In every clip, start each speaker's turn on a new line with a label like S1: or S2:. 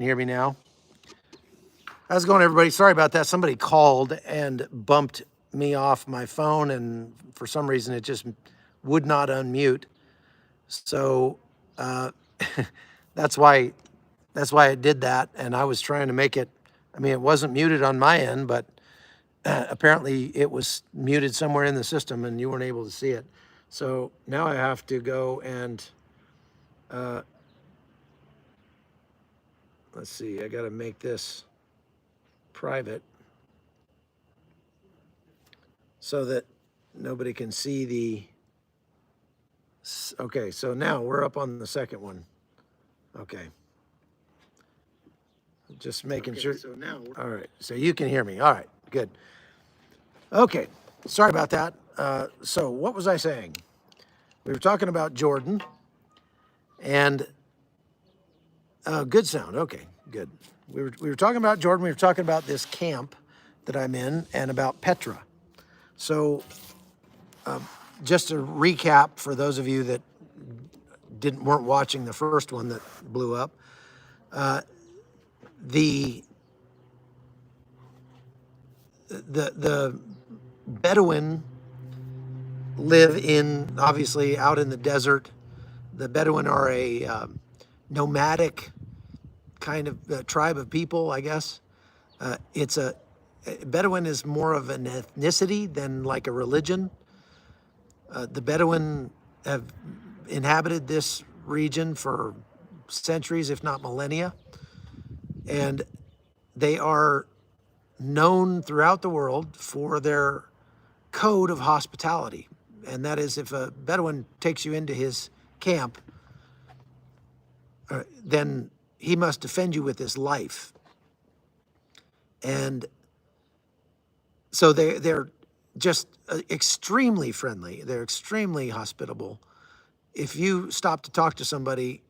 S1: you hear me now? How's it going, everybody? Sorry about that. Somebody called and bumped me off my phone, and for some reason it just would not unmute. So uh, that's why it did that. And I was trying to make it. I mean, it wasn't muted on my end, but apparently it was muted somewhere in the system, and you weren't able to see it. So now I have to go and let's see. I got to make this private so that nobody can see the. Okay, so now we're up on the second one. Okay. Just making sure.
S2: So now
S1: All right, so you can hear me. All right, good. Okay, sorry about that. So what was I saying? We were talking about Jordan and good sound. Okay, good. We were talking about Jordan. We were talking about this camp that I'm in and about Petra. So just to recap for those of you that weren't watching the first one that blew up, the Bedouin live in, obviously, out in the desert. The Bedouin are a nomadic kind of tribe of people, I guess. Bedouin is more of an ethnicity than like a religion. The Bedouin have inhabited this region for centuries, if not millennia. And they are known throughout the world for their code of hospitality. And that is, if a Bedouin takes you into his camp, then he must defend you with his life. And so they're just extremely friendly. They're extremely hospitable. If you stop to talk to somebody,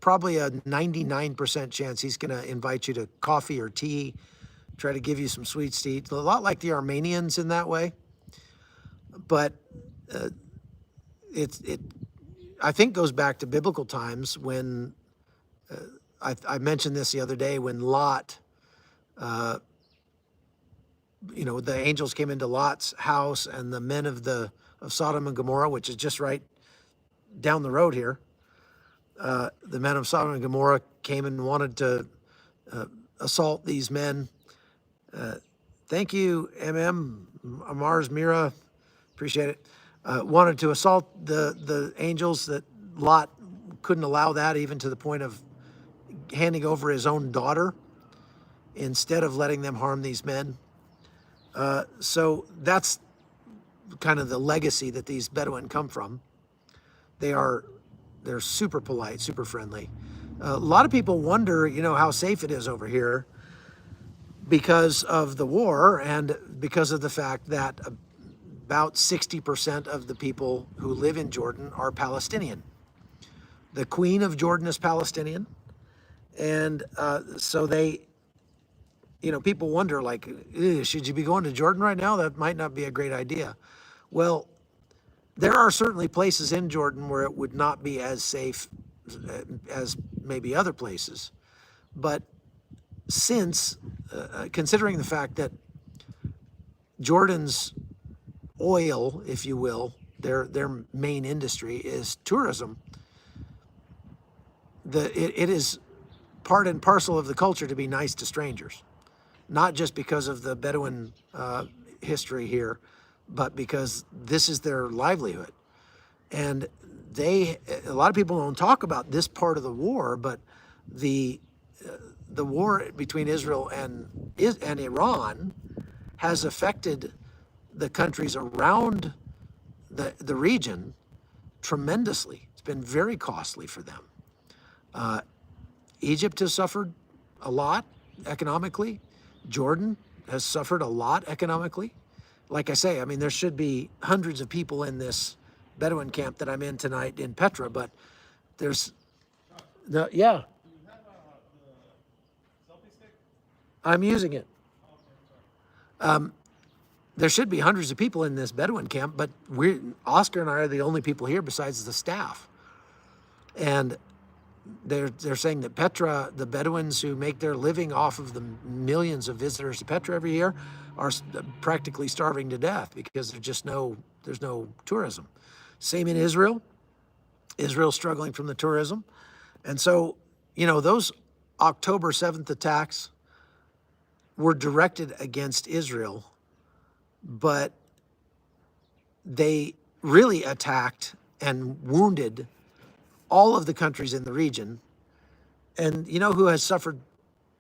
S1: probably a 99% chance he's going to invite you to coffee or tea, try to give you some sweets to eat. A lot like the Armenians in that way. But it I think goes back to biblical times when I mentioned this the other day when Lot, the angels came into Lot's house, and the men of Sodom and Gomorrah, which is just right down the road here, the men of Sodom and Gomorrah came and wanted to assault these men. Thank you, Mars, Mira, appreciate it. Wanted to assault the angels. That Lot couldn't allow that, even to the point of handing over his own daughter instead of letting them harm these men. So that's kind of the legacy that these Bedouin come from. They're super polite, super friendly. A lot of people wonder, how safe it is over here because of the war and because of the fact that about 60% of the people who live in Jordan are Palestinian. The Queen of Jordan is Palestinian. And so they, people wonder, like, should you be going to Jordan right now? That might not be a great idea. Well, there are certainly places in Jordan where it would not be as safe as maybe other places. But considering the fact that Jordan's oil, if you will, their main industry is tourism, it is part and parcel of the culture to be nice to strangers, not just because of the Bedouin history here, but because this is their livelihood. And a lot of people don't talk about this part of the war, but the war between Israel and Iran has affected the countries around the region tremendously. It's been very costly for them. Egypt has suffered a lot economically. Jordan has suffered a lot economically. Like I say, I mean, there should be hundreds of people in this Bedouin camp that I'm in tonight in Petra, but there's yeah. I'm using it. There should be hundreds of people in this Bedouin camp, but Oscar and I are the only people here besides the staff. And they're saying that Petra, the Bedouins who make their living off of the millions of visitors to Petra every year, are practically starving to death because there's no tourism. Same in Israel. Israel's struggling from the tourism. And so, those October 7th attacks were directed against Israel, but they really attacked and wounded all of the countries in the region. And you know who has suffered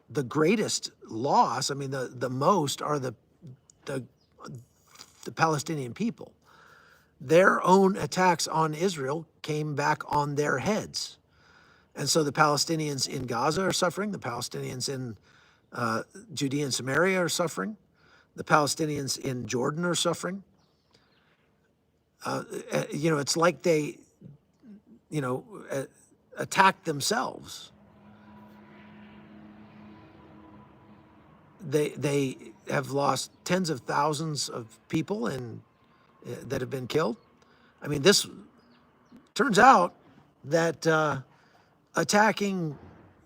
S1: the greatest loss? I mean, the most are the Palestinian people. Their own attacks on Israel came back on their heads. And so the Palestinians in Gaza are suffering. The Palestinians in Judea and Samaria are suffering. The Palestinians in Jordan are suffering. It's like they, attacked themselves. They have lost tens of thousands of people that have been killed. I mean, this turns out that attacking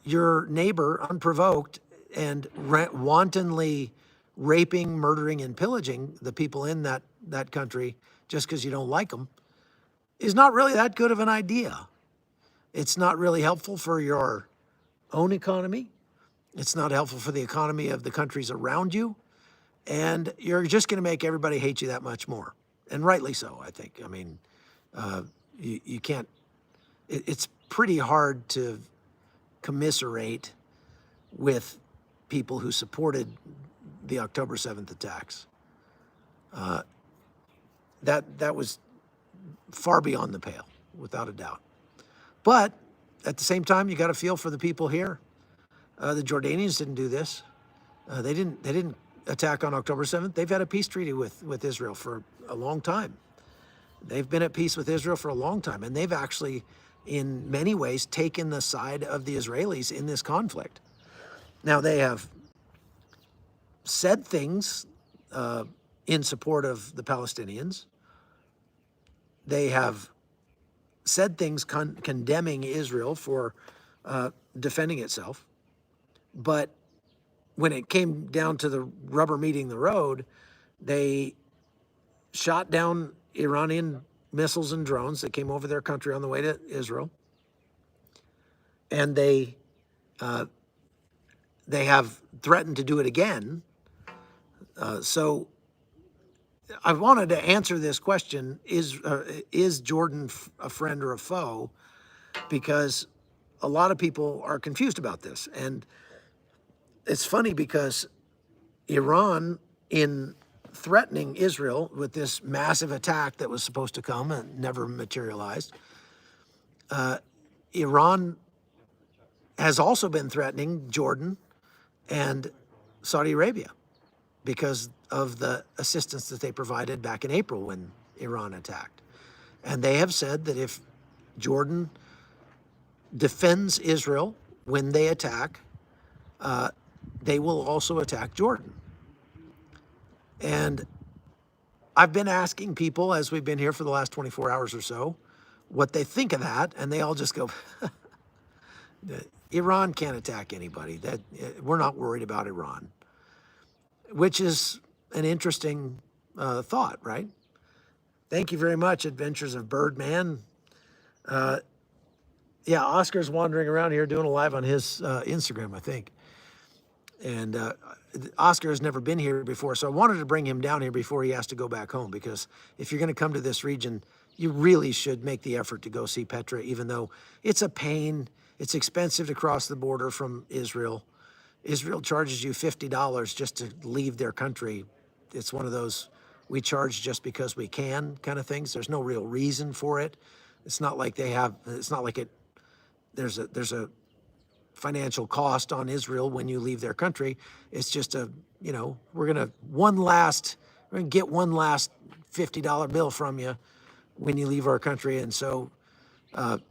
S1: your neighbor unprovoked and wantonly raping, murdering, and pillaging the people in that country just because you don't like them is not really that good of an idea. It's not really helpful for your own economy. It's not helpful for the economy of the countries around you. And you're just going to make everybody hate you that much more. And rightly so, I think. I mean, you can't, it's pretty hard to commiserate with people who supported the October 7th attacks. That was far beyond the pale, without a doubt. But at the same time, you got to feel for the people here. The Jordanians didn't do this. They didn't attack on October 7th. They've had a peace treaty with Israel for a long time. They've been at peace with Israel for a long time, and they've actually, in many ways, taken the side of the Israelis in this conflict. Now, they have said things in support of the Palestinians. They have said things condemning Israel for defending itself. But when it came down to the rubber meeting the road, they shot down Iranian missiles and drones that came over their country on the way to Israel. And they have threatened to do it again. So I wanted to answer this question, is Jordan a friend or a foe? Because a lot of people are confused about this. And it's funny because Iran, in threatening Israel with this massive attack that was supposed to come and never materialized, Iran has also been threatening Jordan and Saudi Arabia because of the assistance that they provided back in April when Iran attacked. And they have said that if Jordan defends Israel when they attack, they will also attack Jordan. And I've been asking people as we've been here for the last 24 hours or so what they think of that, and they all just go, Iran can't attack anybody. We're not worried about Iran, which is an interesting thought, right? Thank you very much, Adventures of Birdman. Yeah, Oscar's wandering around here doing a live on his Instagram, I think. And Oscar has never been here before, so I wanted to bring him down here before he has to go back home, because if you're going to come to this region, you really should make the effort to go see Petra, even though it's a pain. It's expensive to cross the border from Israel. Israel charges you $50 just to leave their country. It's one of those we charge just because we can kind of things. There's no real reason for it. It's not like there's a financial cost on Israel when you leave their country. It's just we're gonna get one last $50 bill from you when you leave our country. And so that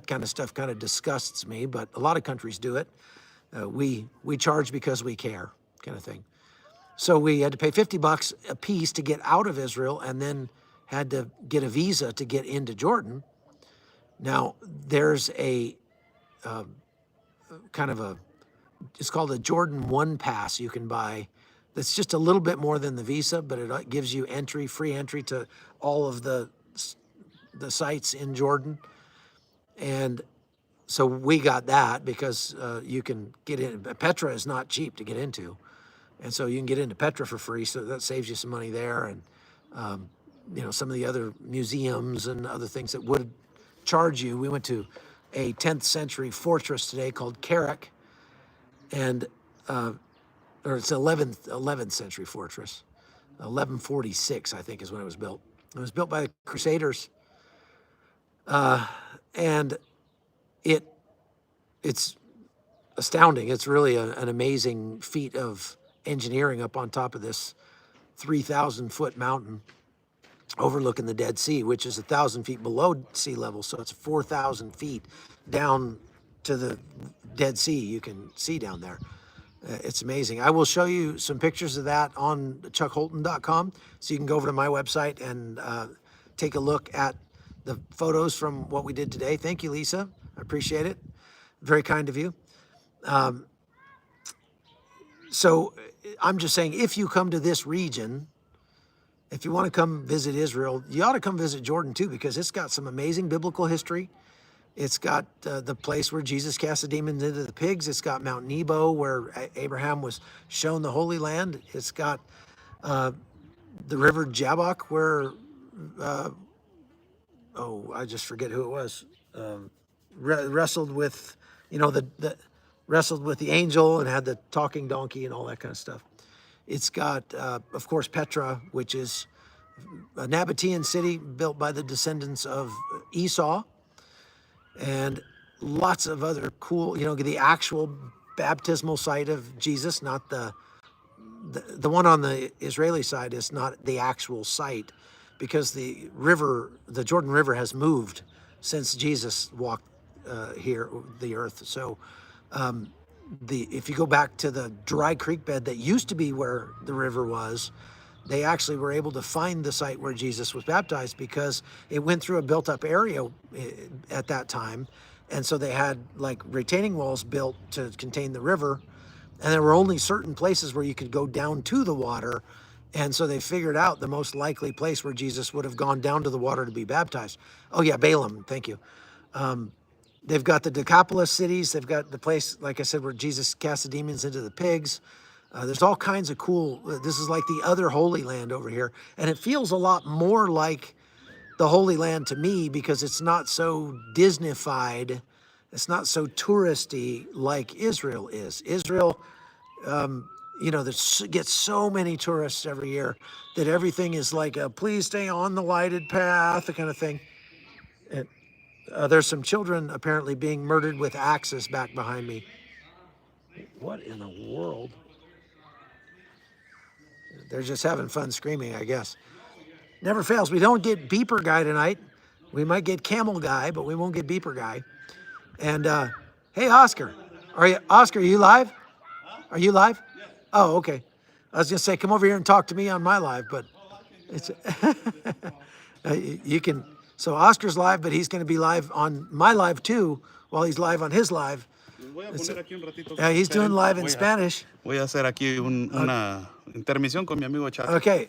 S1: kind of stuff kind of disgusts me, but a lot of countries do it. We charge because we care, kind of thing. So we had to pay $50 a piece to get out of Israel, and then had to get a visa to get into Jordan. Now, there's a kind of it's called a Jordan 1 pass you can buy. That's just a little bit more than the visa, but it gives you free entry to all of the sites in Jordan. And so we got that because you can get in. Petra is not cheap to get into. And so you can get into Petra for free, so that saves you some money there. And, some of the other museums and other things that would charge you. We went to a 10th century fortress today called Carrick, and or it's 11th century fortress. 1146, I think, is when it was built. It was built by the Crusaders, and it's astounding. It's really an amazing feat of engineering up on top of this 3,000-foot mountain overlooking the Dead Sea, which is 1,000 feet below sea level. So it's 4,000 feet down to the Dead Sea. You can see down there. It's amazing. I will show you some pictures of that on chuckholton.com. So you can go over to my website and take a look at the photos from what we did today. Thank you, Lisa. I appreciate it. Very kind of you. So I'm just saying, if you come to this region, if you want to come visit Israel, you ought to come visit Jordan too, because it's got some amazing biblical history. It's got the place where Jesus cast the demons into the pigs. It's got Mount Nebo, where Abraham was shown the Holy Land. It's got the river Jabbok, where, I just forget who it was, wrestled with, wrestled with the angel and had the talking donkey and all that kind of stuff. It's got, of course, Petra, which is a Nabatean city built by the descendants of Esau, and lots of other cool, the actual baptismal site of Jesus, not the one on the Israeli side is not the actual site, because the Jordan River has moved since Jesus walked the earth. So if you go back to the dry creek bed that used to be where the river was, they actually were able to find the site where Jesus was baptized, because it went through a built-up area at that time. And so they had like retaining walls built to contain the river, and there were only certain places where you could go down to the water. And so they figured out the most likely place where Jesus would have gone down to the water to be baptized. Oh yeah, Balaam, thank you. They've got the Decapolis cities. They've got the place, like I said, where Jesus cast the demons into the pigs. There's all kinds of cool, this is like the other Holy Land over here. And it feels a lot more like the Holy Land to me, because it's not so Disney-fied. It's not so touristy like Israel is. Israel, gets so many tourists every year that everything is like a please stay on the lighted path, the kind of thing. And there's some children apparently being murdered with axes back behind me. What in the world? They're just having fun screaming, I guess. Never fails. We don't get Beeper Guy tonight. We might get Camel Guy, but we won't get Beeper Guy. And hey, Oscar, are you live? Are you live? Oh, okay. I was gonna say, come over here and talk to me on my live, but it's you can. So Oscar's live, but he's going to be live on my live too, while he's live on his live. He's doing live in Spanish.
S2: Voy a hacer aquí una intermisión con mi amigo Chuck.
S1: Okay,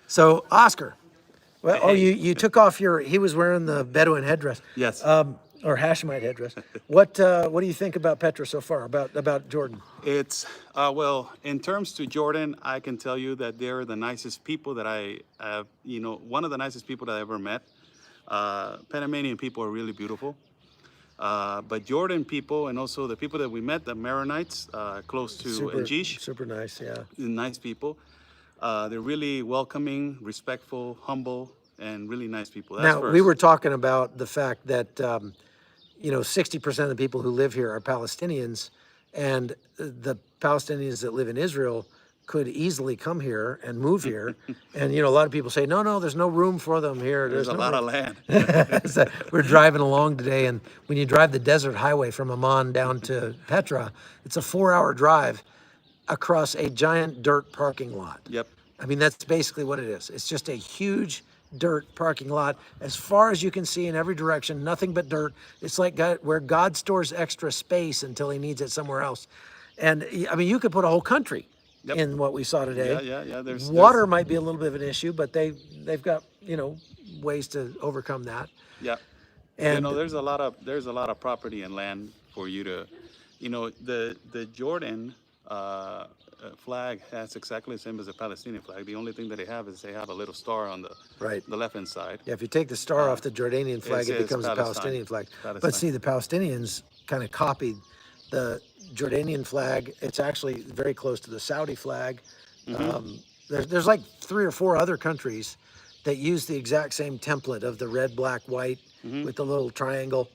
S1: so Oscar, well, you took off he was wearing the Bedouin headdress.
S2: Yes.
S1: Or Hashemite headdress. What do you think about Petra so far, about Jordan?
S2: It's, well, in terms to Jordan, I can tell you that they're the nicest people that I have, one of the nicest people that I ever met. Panamanian people are really beautiful. But Jordan people, and also the people that we met, the Maronites, close to Anjish.
S1: Super nice, yeah.
S2: Nice people. They're really welcoming, respectful, humble, and really nice people. That's
S1: now,
S2: first.
S1: We were talking about the fact that, 60% of the people who live here are Palestinians, and the Palestinians that live in Israel could easily come here and move here. And, a lot of people say, no, there's no room for them here.
S2: There's a lot of land.
S1: So we're driving along today, and when you drive the desert highway from Amman down to Petra, it's a 4-hour drive across a giant dirt parking lot.
S2: Yep.
S1: I mean, that's basically what it is. It's just a huge dirt parking lot as far as you can see in every direction, nothing but dirt. It's like where God stores extra space until he needs it somewhere else. And I mean, you could put a whole country
S2: Yep.
S1: in what we saw today.
S2: Yeah.
S1: Water might be a little bit of an issue, but they've got, you know, ways to overcome that.
S2: Yeah.
S1: And
S2: There's a lot of property and land for you to, the Jordan flag has exactly the same as the Palestinian flag. The only thing that they have is they have a little star on
S1: right.
S2: the left hand side.
S1: Yeah, if you take the star off the Jordanian flag, it
S2: says
S1: becomes a
S2: Palestine.
S1: Palestinian flag. But
S2: Palestine.
S1: see, the Palestinians kind of copied the Jordanian flag. It's actually very close to the Saudi flag. There's like 3 or 4 other countries that use the exact same template of the red, black, white with the little triangle.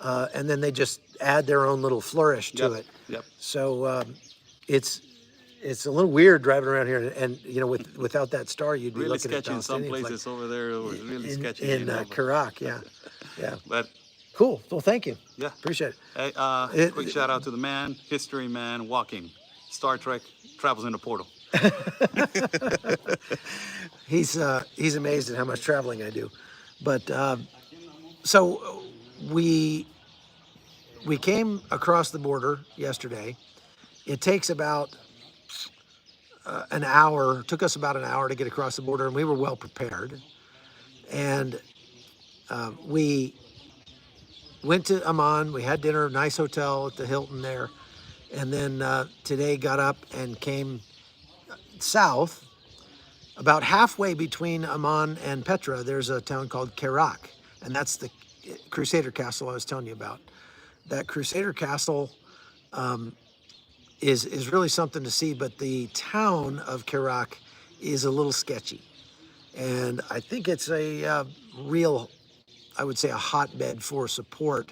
S1: And then they just add their own little flourish to it.
S2: Yep.
S1: So it's a little weird driving around here, and you know, without that star, you'd be
S2: Really
S1: looking at
S2: sketchy in some
S1: Palestinian
S2: places over there. It was really sketchy.
S1: in Iraq. Yeah, yeah.
S2: But
S1: Cool. Well, thank you.
S2: yeah,
S1: Appreciate it.
S2: Hey, quick shout out to the man, history man, walking Star Trek, travels in a portal.
S1: He's amazed at how much traveling I do, but so we came across the border yesterday. It takes about an hour. Took us about an hour to get across the border, and we were well prepared. And we went to Amman. We had dinner, nice hotel at the Hilton there, and then today got up and came south. About halfway between Amman and Petra, there's a town called Kerak, and that's the Crusader Castle I was telling you about. That Crusader Castle is really something to see, but the town of Kerak is a little sketchy, and I think it's a real, I would say, a hotbed for support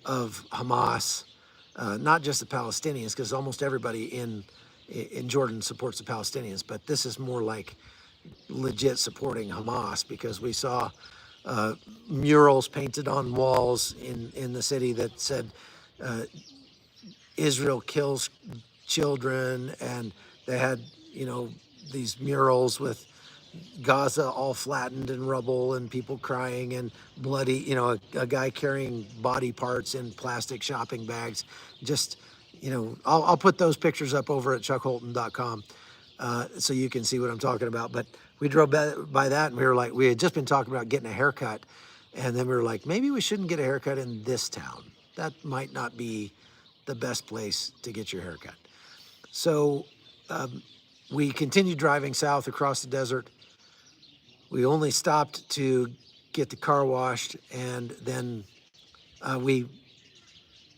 S1: of Hamas, not just the Palestinians, because almost everybody in Jordan supports the Palestinians, but this is more like legit supporting Hamas, because we saw murals painted on walls in the city that said Israel kills children, and they had, you know, these murals with Gaza all flattened and rubble and people crying and bloody, you know, a guy carrying body parts in plastic shopping bags. Just, you know, I'll put those pictures up over at chuckholton.com so you can see what I'm talking about. But we drove by that, and we were like, we had just been talking about getting a haircut, and then we were like, maybe we shouldn't get a haircut in this town. That might not be the best place to get your haircut. So we continued driving south across the desert. We only stopped to get the car washed, and then we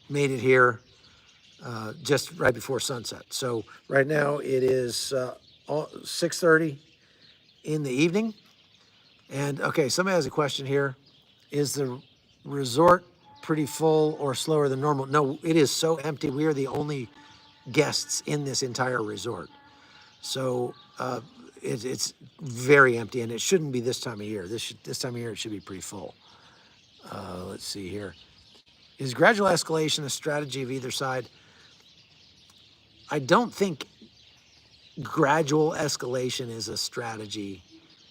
S1: made it here just right before sunset. So right now it is 6:30 in the evening. And okay, somebody has a question here. Is the resort pretty full or slower than normal? No, it is so empty. We are the only guests in this entire resort. So it's very empty, and it shouldn't be this time of year. This time of year it should be pretty full. Let's see here. Is gradual escalation a strategy of either side? I don't think gradual escalation is a strategy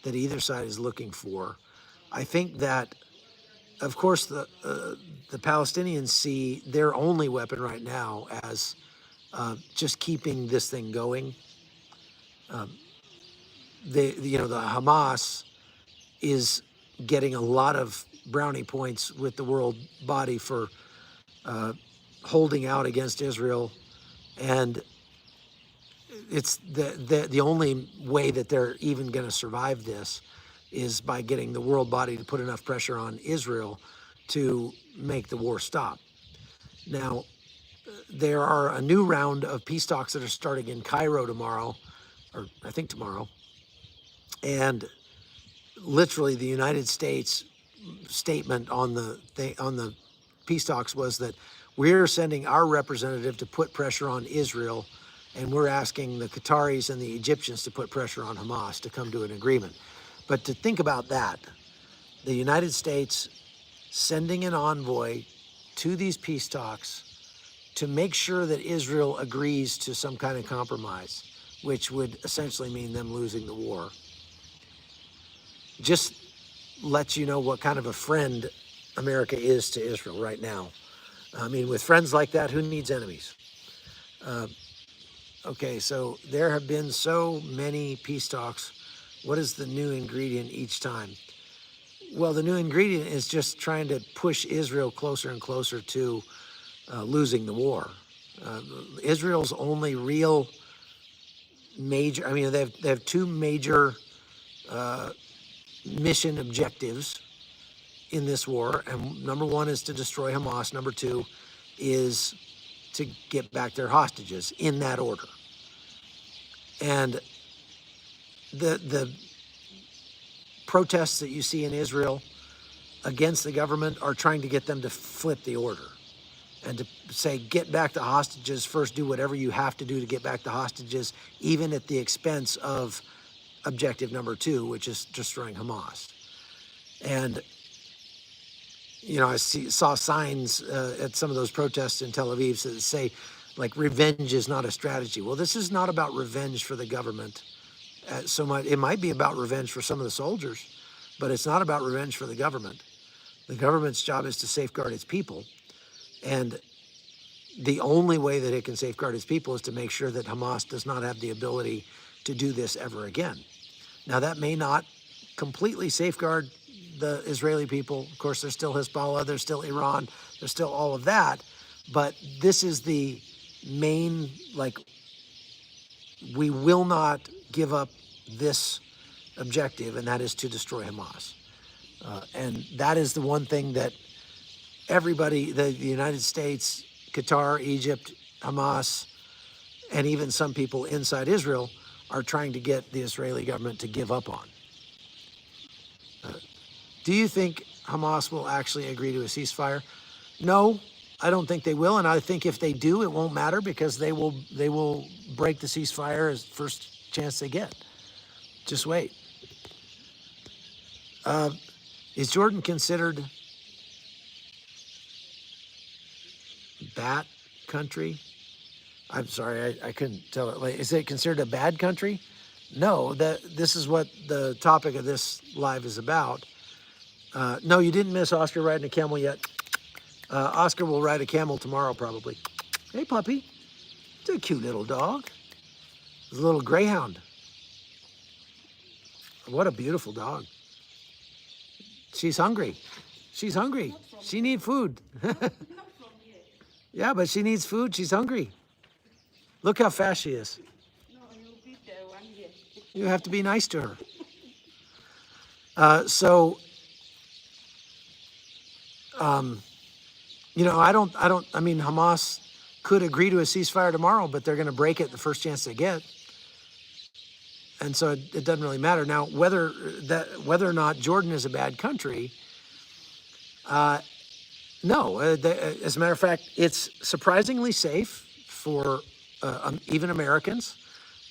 S1: that either side is looking for. I think that, of course, the Palestinians see their only weapon right now as just keeping this thing going. The Hamas is getting a lot of brownie points with the world body for holding out against Israel, and it's the only way that they're even going to survive this is by getting the world body to put enough pressure on Israel to make the war stop. Now, there are a new round of peace talks that are starting in Cairo tomorrow, or I think tomorrow, and literally the United States statement on the peace talks was that we're sending our representative to put pressure on Israel, and we're asking the Qataris and the Egyptians to put pressure on Hamas to come to an agreement. But to think about that, the United States sending an envoy to these peace talks to make sure that Israel agrees to some kind of compromise, which would essentially mean them losing the war. Just lets you know what kind of a friend America is to Israel right now. I mean, with friends like that, who needs enemies? Okay, so there have been so many peace talks. What is the new ingredient each time? Well, the new ingredient is just trying to push Israel closer and closer to losing the war. Israel's only real major, I mean, they have two major mission objectives in this war. And number one is to destroy Hamas. Number two is to get back their hostages, in that order. And the protests that you see in Israel against the government are trying to get them to flip the order and to say, get back the hostages first, do whatever you have to do to get back the hostages, even at the expense of objective number two, which is destroying Hamas. And, you know, I saw signs at some of those protests in Tel Aviv that say, like, revenge is not a strategy. Well, this is not about revenge for the government so much. It might be about revenge for some of the soldiers, but it's not about revenge for the government. The government's job is to safeguard its people. And the only way that it can safeguard its people is to make sure that Hamas does not have the ability to do this ever again. Now, that may not completely safeguard the Israeli people. Of course, there's still Hezbollah, there's still Iran, there's still all of that. But this is the main, like, we will not give up this objective, and that is to destroy Hamas. And that is the one thing that everybody, the United States, Qatar, Egypt, Hamas, and even some people inside Israel are trying to get the Israeli government to give up on. Do you think Hamas will actually agree to a ceasefire? No, I don't think they will. And I think if they do, it won't matter, because they will break the ceasefire as first chance they get. Just wait. Is Jordan considered bat country? I'm sorry, I couldn't tell it. Is it considered a bad country? No, this is what the topic of this live is about. No, you didn't miss Oscar riding a camel yet. Oscar will ride a camel tomorrow, probably. Hey, puppy. It's a cute little dog. It's a little greyhound. What a beautiful dog. She's hungry. She's hungry. She needs food. Yeah, but she needs food. She's hungry. Look how fast she is. You have to be nice to her. You know, I mean, Hamas could agree to a ceasefire tomorrow, but they're going to break it the first chance they get. And so it doesn't really matter. Now, whether or not Jordan is a bad country, no. As a matter of fact, it's surprisingly safe for even Americans.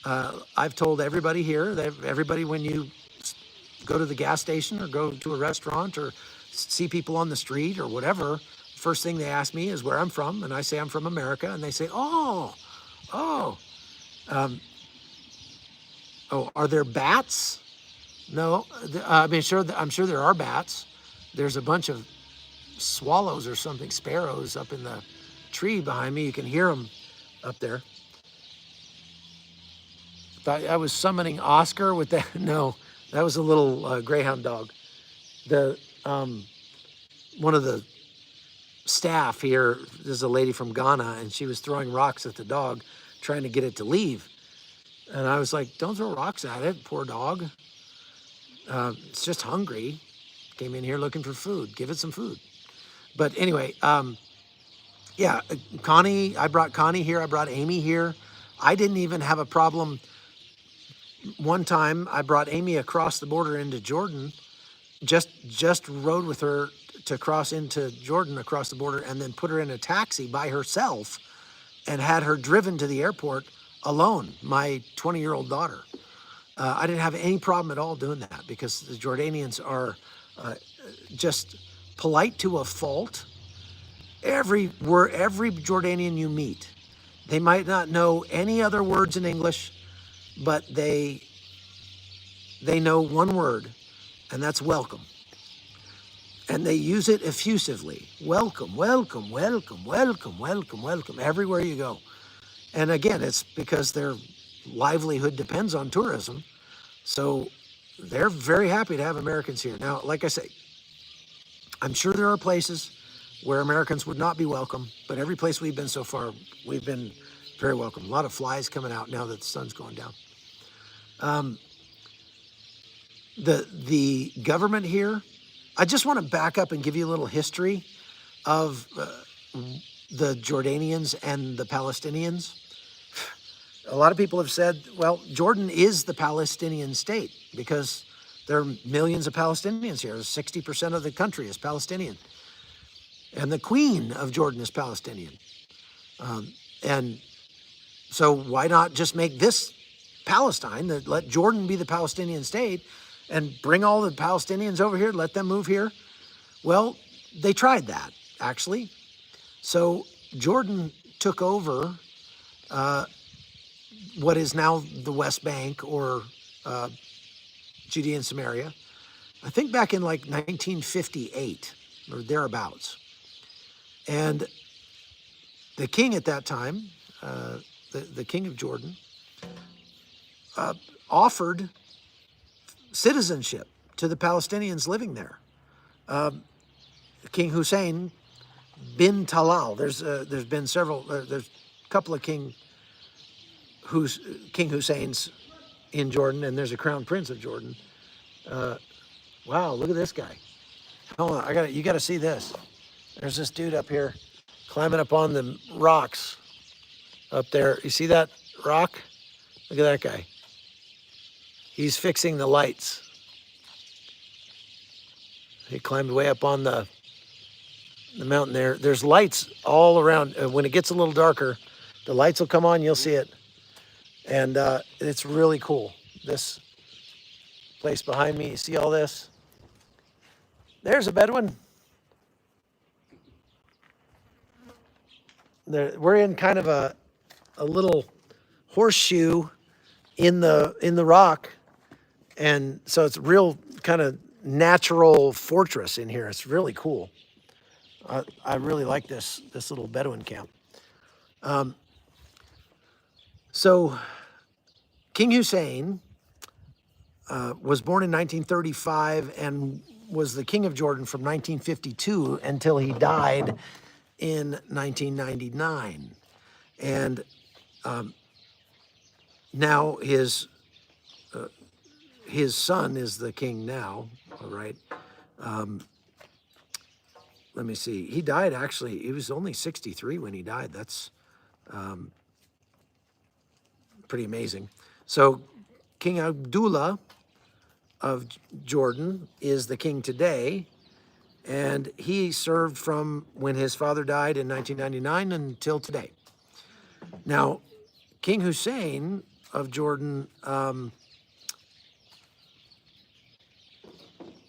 S1: I've told everybody here, that everybody, when you go to the gas station or go to a restaurant or see people on the street or whatever, first thing they ask me is where I'm from, and I say I'm from America, and they say, oh, are there bats? No, I'm sure there are bats. There's a bunch of swallows or something, sparrows up in the tree behind me. You can hear them up there. Thought I was summoning Oscar with that. No, that was a little greyhound dog. One of the staff here is a lady from Ghana, and she was throwing rocks at the dog, trying to get it to leave. And I was like, don't throw rocks at it, poor dog. It's just hungry. Came in here looking for food. Give it some food. But anyway, yeah, Connie, I brought Connie here. I brought Amy here. I didn't even have a problem. One time I brought Amy across the border into Jordan, just rode with her to cross into Jordan across the border, and then put her in a taxi by herself and had her driven to the airport alone, my 20-year-old daughter. I didn't have any problem at all doing that, because the Jordanians are just polite to a fault. Every Jordanian you meet, they might not know any other words in English, but they know one word, and that's welcome. And they use it effusively. Welcome, welcome, welcome, welcome, welcome, welcome, everywhere you go. And again, it's because their livelihood depends on tourism. So they're very happy to have Americans here. Now, like I say, I'm sure there are places where Americans would not be welcome, but every place we've been so far, we've been very welcome. A lot of flies coming out now that the sun's going down. The government here, I just want to back up and give you a little history of the Jordanians and the Palestinians. A lot of people have said, well, Jordan is the Palestinian state because there are millions of Palestinians here. 60% of the country is Palestinian. And the queen of Jordan is Palestinian. And so why not just make this Palestine, let Jordan be the Palestinian state and bring all the Palestinians over here, let them move here? Well, they tried that, actually. So Jordan took over what is now the West Bank or Judea and Samaria, I think back in like 1958 or thereabouts. And the king at that time, the king of Jordan, offered citizenship to the Palestinians living there. King Hussein bin Talal, there's been several, there's a couple of King Husseins in Jordan, and there's a crown prince of Jordan. Wow, look at this guy. Hold on, you gotta see this. There's this dude up here climbing up on the rocks up there. You see that rock? Look at that guy. He's fixing the lights. He climbed way up on the mountain there. There's lights all around. When it gets a little darker, the lights will come on, you'll see it. And it's really cool. This place behind me, you see all this? There's a Bedouin. We're in kind of a little horseshoe in the rock. And so it's a real kind of natural fortress in here. It's really cool. I really like this little Bedouin camp. So King Hussein was born in 1935 and was the king of Jordan from 1952 until he died in 1999. And now his son is the king now, all right? Let me see. He died, actually, he was only 63 when he died. That's pretty amazing. So King Abdullah of Jordan is the king today, and he served from when his father died in 1999 until today. Now, King Hussein of Jordan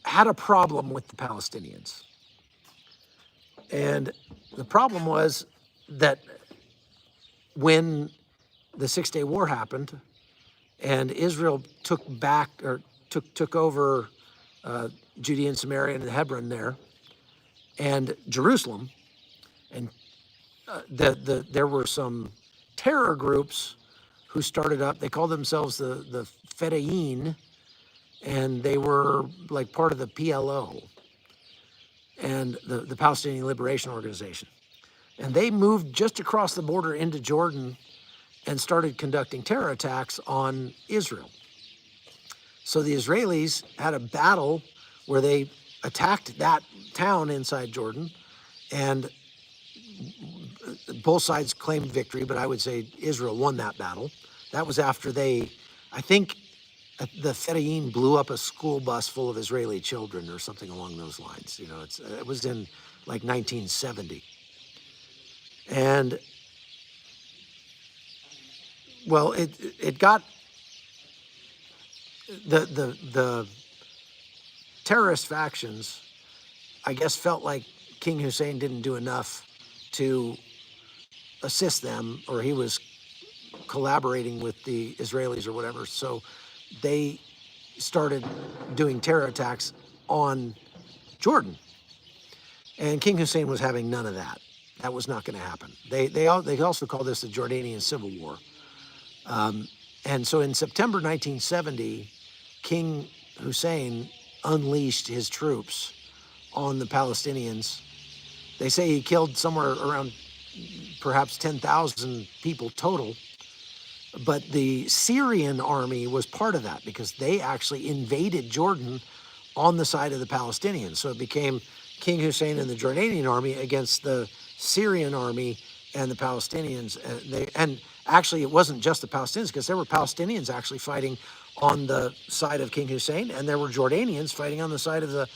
S1: had a problem with the Palestinians. And the problem was that when the Six-Day War happened and Israel took over Judea and Samaria and Hebron there and Jerusalem, and there were some terror groups who started up. They called themselves the Bedouin, and they were like part of the PLO and the Palestinian Liberation Organization. And they moved just across the border into Jordan and started conducting terror attacks on Israel. So the Israelis had a battle where they attacked that town inside Jordan, and both sides claimed victory, but I would say Israel won that battle. That was after I think the Bedouin blew up a school bus full of Israeli children or something along those lines. You know, it was in like 1970. And well, it got the terrorist factions, I guess, felt like King Hussein didn't do enough to assist them, or he was collaborating with the Israelis or whatever. So they started doing terror attacks on Jordan. And King Hussein was having none of that. That was not going to happen. They also call this the Jordanian Civil War. And so in September 1970, King Hussein unleashed his troops on the Palestinians. They say he killed somewhere around perhaps 10,000 people total. But the Syrian army was part of that because they actually invaded Jordan on the side of the Palestinians. So it became King Hussein and the Jordanian army against the Syrian army and the Palestinians. And actually, it wasn't just the Palestinians, because there were Palestinians actually fighting on the side of King Hussein, and there were Jordanians fighting on the side of the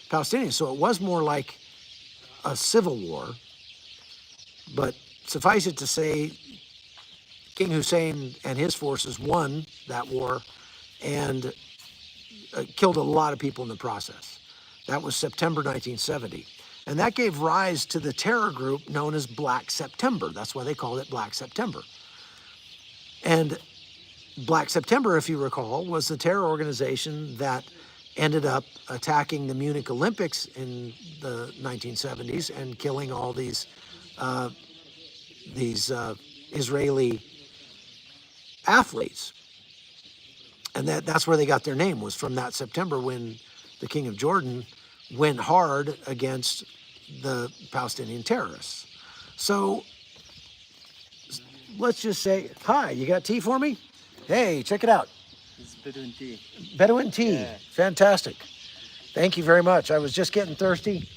S1: Palestinians. So it was more like a civil war. But suffice it to say, King Hussein and his forces won that war and killed a lot of people in the process. That was September 1970. And that gave rise to the terror group known as Black September. That's why they called it Black September. And Black September, if you recall, was the terror organization that ended up attacking the Munich Olympics in the 1970s and killing all these Israeli athletes. And that's where they got their name, was from that September when the King of Jordan went hard against the Palestinian terrorists. So let's just say, hi, you got tea for me? Hey, check it out.
S3: It's Bedouin tea.
S1: Bedouin tea,
S3: Yeah.
S1: Fantastic. Thank you very much. I was just getting thirsty.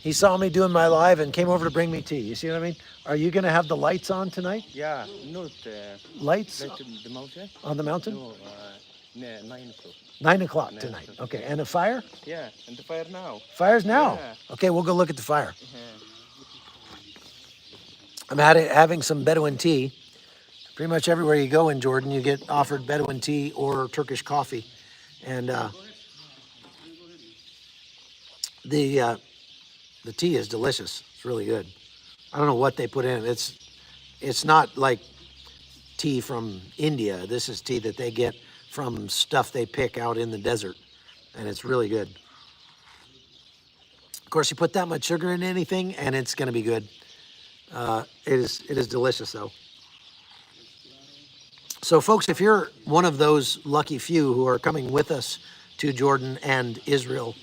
S1: He saw me doing my live and came over to bring me tea. You see what I mean? Are you gonna have the lights on tonight?
S3: Yeah, not
S1: Lights
S3: like the mountain.
S1: on the mountain?
S3: No, 9 o'clock.
S1: 9 o'clock
S3: 9
S1: tonight.
S3: o'clock.
S1: Okay, and a fire?
S3: Yeah, and the fire now.
S1: Fire's now.
S3: Yeah.
S1: Okay, we'll go look at the fire.
S3: Yeah.
S1: I'm having some Bedouin tea. Pretty much everywhere you go in Jordan, you get offered Bedouin tea or Turkish coffee. And the tea is delicious. It's really good. I don't know what they put in it. It's not like tea from India. This is tea that they get from stuff they pick out in the desert. And it's really good. Of course, you put that much sugar in anything and it's going to be good. It is delicious, though. So, folks, if you're one of those lucky few who are coming with us to Jordan and Israel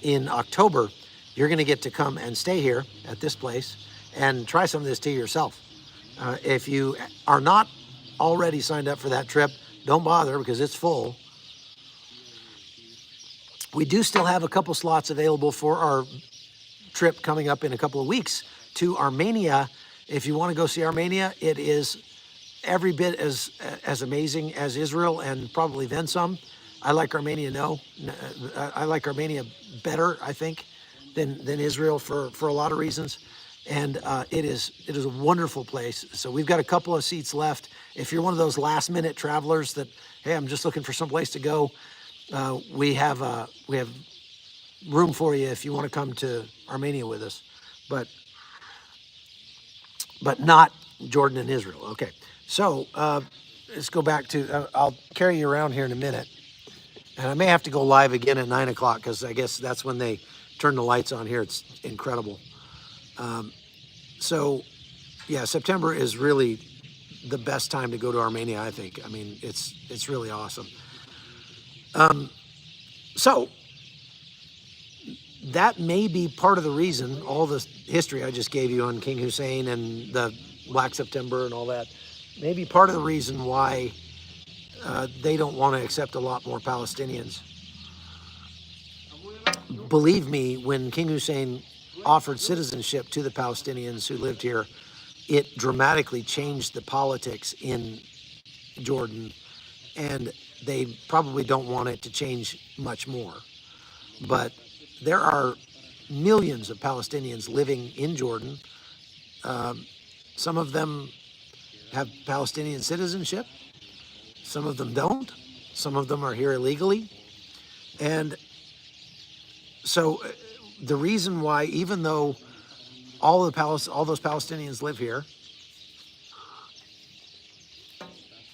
S1: in October, you're going to get to come and stay here at this place and try some of this tea yourself. If you are not already signed up for that trip, don't bother because it's full. We do still have a couple slots available for our trip coming up in a couple of weeks to Armenia. If you want to go see Armenia, it is every bit as amazing as Israel and probably then some. I like Armenia I like Armenia better, I think, than Israel for a lot of reasons. And it is a wonderful place. So we've got a couple of seats left. If you're one of those last minute travelers that, hey, I'm just looking for some place to go, we have room for you if you want to come to Armenia with us, but not Jordan and Israel. Okay, so let's go back to, I'll carry you around here in a minute. And I may have to go live again at 9 o'clock because I guess that's when they turn the lights on here. It's incredible. So, yeah, September is really the best time to go to Armenia, I think. I mean, it's really awesome. So, that may be part of the reason, all the history I just gave you on King Hussein and the Black September and all that, may be part of the reason why they don't want to accept a lot more Palestinians. Believe me, when King Hussein offered citizenship to the Palestinians who lived here, it dramatically changed the politics in Jordan, and they probably don't want it to change much more. But there are millions of Palestinians living in Jordan. Some of them have Palestinian citizenship. Some of them don't. Some of them are here illegally. And so the reason why, even though all those Palestinians live here,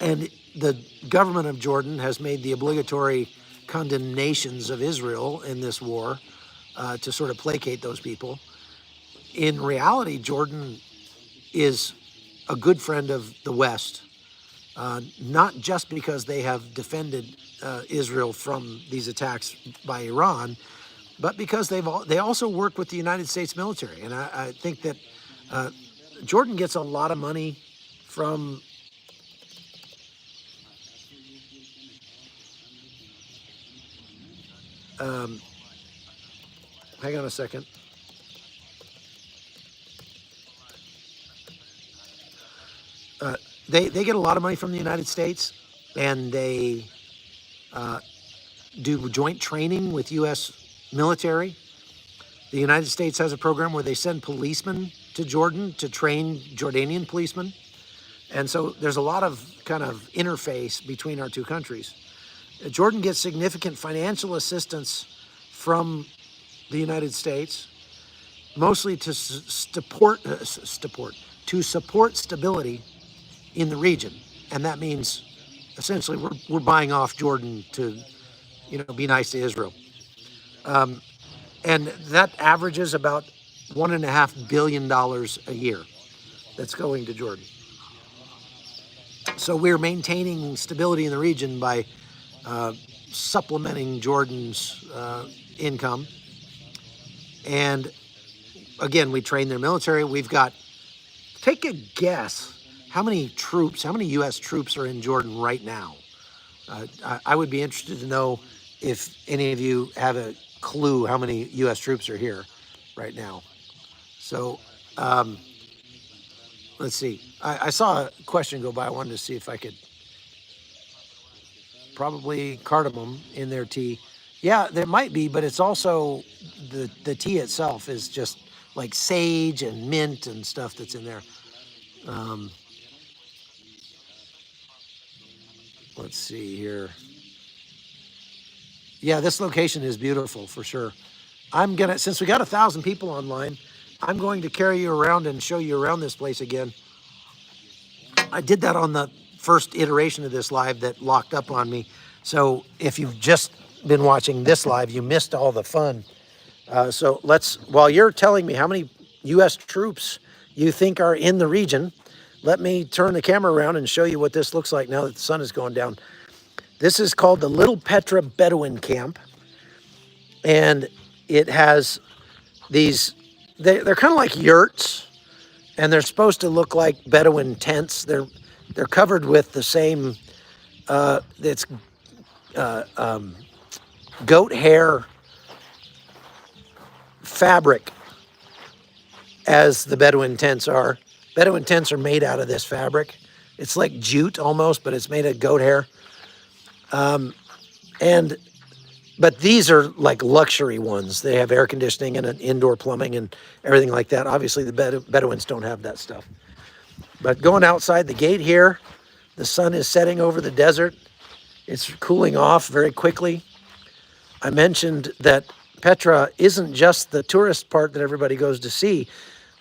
S1: and the government of Jordan has made the obligatory condemnations of Israel in this war to sort of placate those people, in reality, Jordan is a good friend of the West, not just because they have defended Israel from these attacks by Iran, but because they also work with the United States military. And I think that Jordan gets a lot of money from hang on a second. They get a lot of money from the United States, and they do joint training with U.S. military. The United States has a program where they send policemen to Jordan to train Jordanian policemen. And so there's a lot of kind of interface between our two countries. Jordan gets significant financial assistance from the United States, mostly to support stability in the region. And that means essentially we're buying off Jordan to, be nice to Israel. And that averages about $1.5 billion a year that's going to Jordan. So we're maintaining stability in the region by supplementing Jordan's income. And again, we train their military. We've got, take a guess, how many U.S. troops are in Jordan right now? I would be interested to know if any of you have a clue how many U.S. troops are here right now. So let's see. I saw a question go by. I wanted to see if I could probably cardamom in their tea. Yeah, there might be, but it's also the tea itself is just like sage and mint and stuff that's in there. Let's see here. Yeah, this location is beautiful for sure. Since we got 1,000 people online, I'm going to carry you around and show you around this place again. I did that on the first iteration of this live that locked up on me. So if you've just been watching this live, you missed all the fun. So while you're telling me how many U.S. troops you think are in the region, let me turn the camera around and show you what this looks like now that the sun is going down. This is called the Little Petra Bedouin Camp. And it has they're kind of like yurts, and they're supposed to look like Bedouin tents. They're covered with the same, goat hair fabric as the Bedouin tents are. Bedouin tents are made out of this fabric. It's like jute almost, but it's made of goat hair. But these are like luxury ones. They have air conditioning and an indoor plumbing and everything like that. Obviously, the Bedouins don't have that stuff. But going outside the gate here, the sun is setting over the desert. It's cooling off very quickly. I mentioned that Petra isn't just the tourist part that everybody goes to see.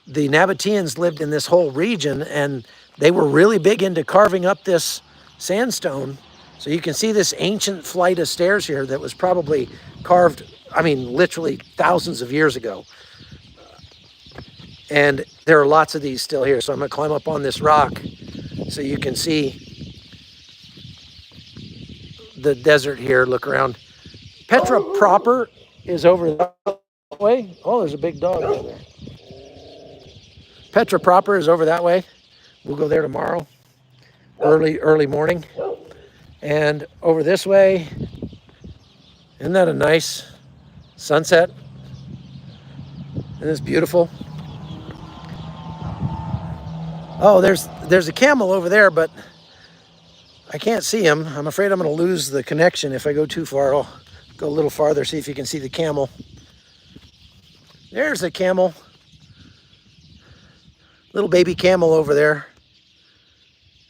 S1: The Nabateans lived in this whole region, and they were really big into carving up this sandstone. So you can see this ancient flight of stairs here that was probably carved, literally thousands of years ago. And there are lots of these still here. So I'm going to climb up on this rock so you can see the desert here. Look around. Petra proper is over that way. Oh, there's a big dog over there. Petra proper is over that way. We'll go there tomorrow, early morning. And over this way, isn't that a nice sunset? Isn't this beautiful? Oh, there's a camel over there, but I can't see him. I'm afraid I'm going to lose the connection if I go too far. I'll go a little farther, see if you can see the camel. There's a camel. Little baby camel over there.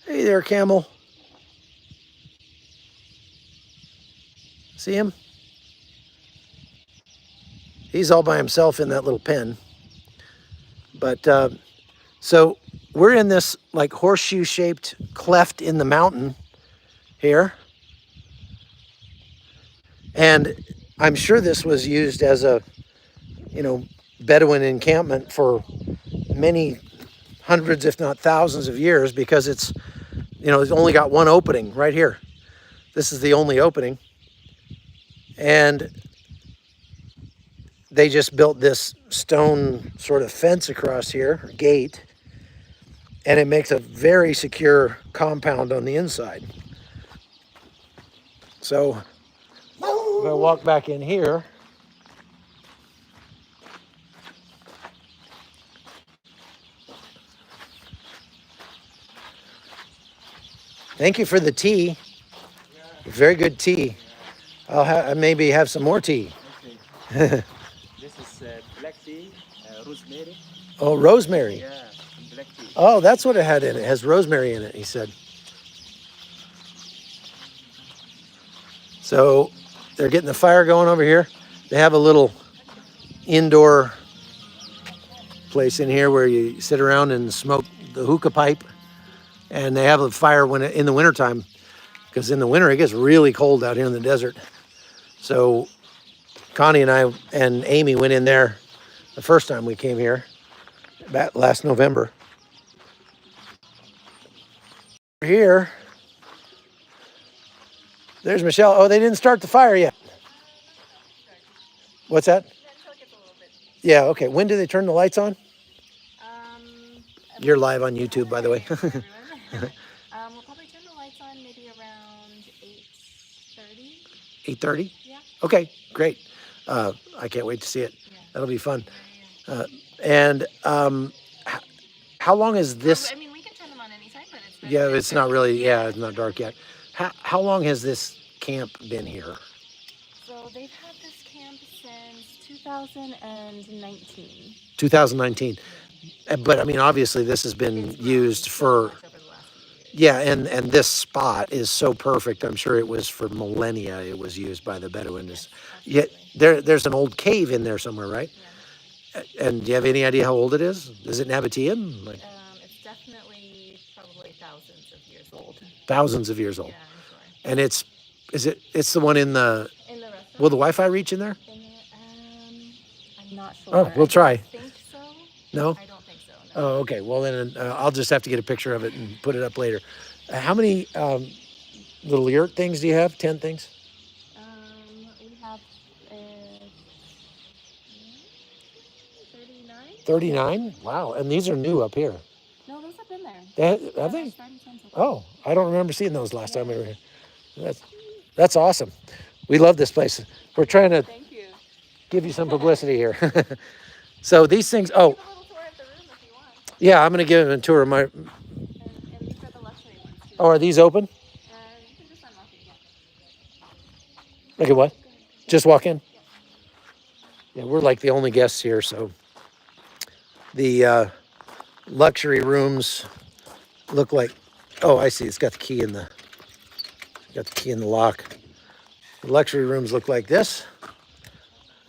S1: Hey there, camel. See him? He's all by himself in that little pen. But so we're in this like horseshoe-shaped cleft in the mountain here. And I'm sure this was used as Bedouin encampment for many hundreds, if not thousands of years, because it's, it's only got one opening right here. This is the only opening. And they just built this stone sort of fence across here, or gate, and it makes a very secure compound on the inside. So if I walk back in here, thank you for the tea. Very good tea. I'll maybe have some more tea.
S3: Okay. This is black tea, rosemary.
S1: Oh, rosemary.
S3: Yeah, and black tea.
S1: Oh, that's what it had in it. It has rosemary in it, he said. So they're getting the fire going over here. They have a little indoor place in here where you sit around and smoke the hookah pipe. And they have a fire in the wintertime, because in the winter it gets really cold out here in the desert. So Connie and I and Amy went in there the first time we came here, back last November. Here, there's Michelle. Oh, they didn't start the fire yet. What's that? Yeah, okay. When do they turn the lights on? You're live on YouTube, by the way.
S4: We'll probably turn the lights on maybe around 8:30.
S1: 8:30?
S4: Yeah.
S1: Okay, great. I can't wait to see it.
S4: Yeah.
S1: That'll be fun.
S4: Yeah.
S1: And how long is this?
S4: I mean, we can turn them on anytime, but it's
S1: Yeah, it's not really, it's not dark yet. How long has this camp been here?
S4: So they've had this camp since 2019.
S1: 2019. But I mean, obviously this has been used for,
S4: Over the last few years.
S1: yeah, and this spot is so perfect. I'm sure it was for millennia it was used by the Bedouins. Yet there's an old cave in there somewhere, right?
S4: Yeah.
S1: And do you have any idea how old it is? Is it Nabatean? Like
S4: It's definitely probably thousands of years old.
S1: thousands of years old.
S4: Yeah, I'm sure.
S1: And it's the one in the,
S4: In the restaurant.
S1: will the Wi-Fi reach in there?
S4: I'm not sure.
S1: Oh, we'll try.
S4: I don't think so.
S1: No?
S4: I don't think so. No.
S1: Oh, okay. Well, then I'll just have to get a picture of it and put it up later. How many little yurt things do you have? 10 things?
S4: We have 39.
S1: 39? Wow. And these are new up here.
S4: No, those have been there.
S1: Have they?
S4: 30 times so far.
S1: Oh, I don't remember seeing those last time we were here. That's awesome. We love this place. We're trying to
S4: Thank you.
S1: give you some publicity here. So these things, oh,
S4: Give a little tour of the room if you want.
S1: yeah, I'm going to give them a tour of my,
S4: And these are the luxury ones too.
S1: oh, are these open?
S4: You can just unlock it, yeah.
S1: Like a what? Just walk in? Yeah, we're like the only guests here, so the luxury rooms look like, oh, I see, it's got the key in the lock. The luxury rooms look like this.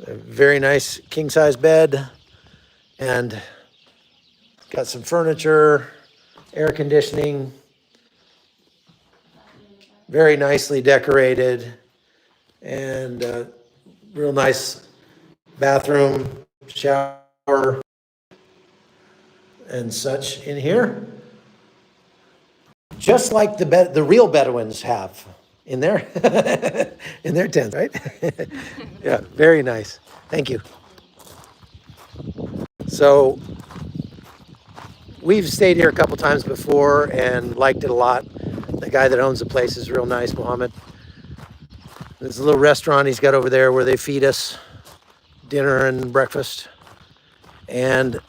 S1: A very nice king-size bed, and got some furniture, air conditioning, very nicely decorated, and real nice bathroom, shower, and such in here. Just like the real Bedouins have in their in their tents, right? Yeah, very nice. Thank you. So we've stayed here a couple times before and liked it a lot. The guy that owns the place is real nice, Mohammed. There's a little restaurant he's got over there where they feed us dinner and breakfast. And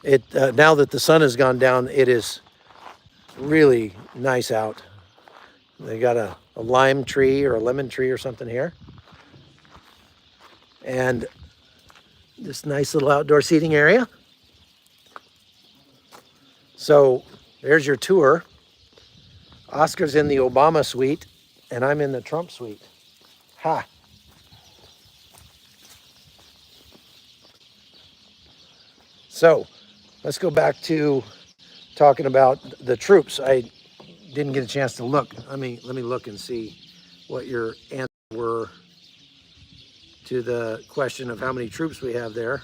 S1: it now that the sun has gone down, it is really nice out. They got a lime tree or a lemon tree or something here. And this nice little outdoor seating area. So there's your tour. Oscar's in the Obama suite and I'm in the Trump suite. Ha. So let's go back to talking about the troops. I didn't get a chance to look. Let me look and see what your answers were to the question of how many troops we have there.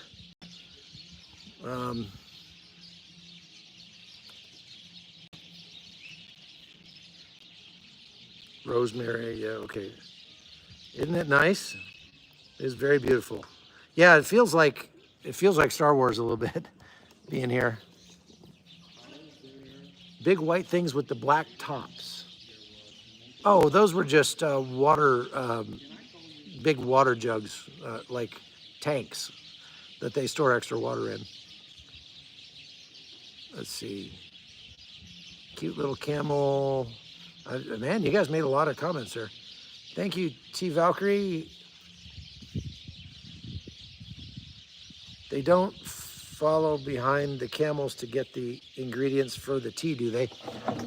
S1: Rosemary, yeah, okay. Isn't it nice? It's very beautiful. Yeah, it feels like Star Wars a little bit being here. Big white things with the black tops. Oh, those were just water, big water jugs, like tanks that they store extra water in. Let's see. Cute little camel. Man, you guys made a lot of comments there. Thank you, T. Valkyrie. They don't follow behind the camels to get the ingredients for the tea, do they?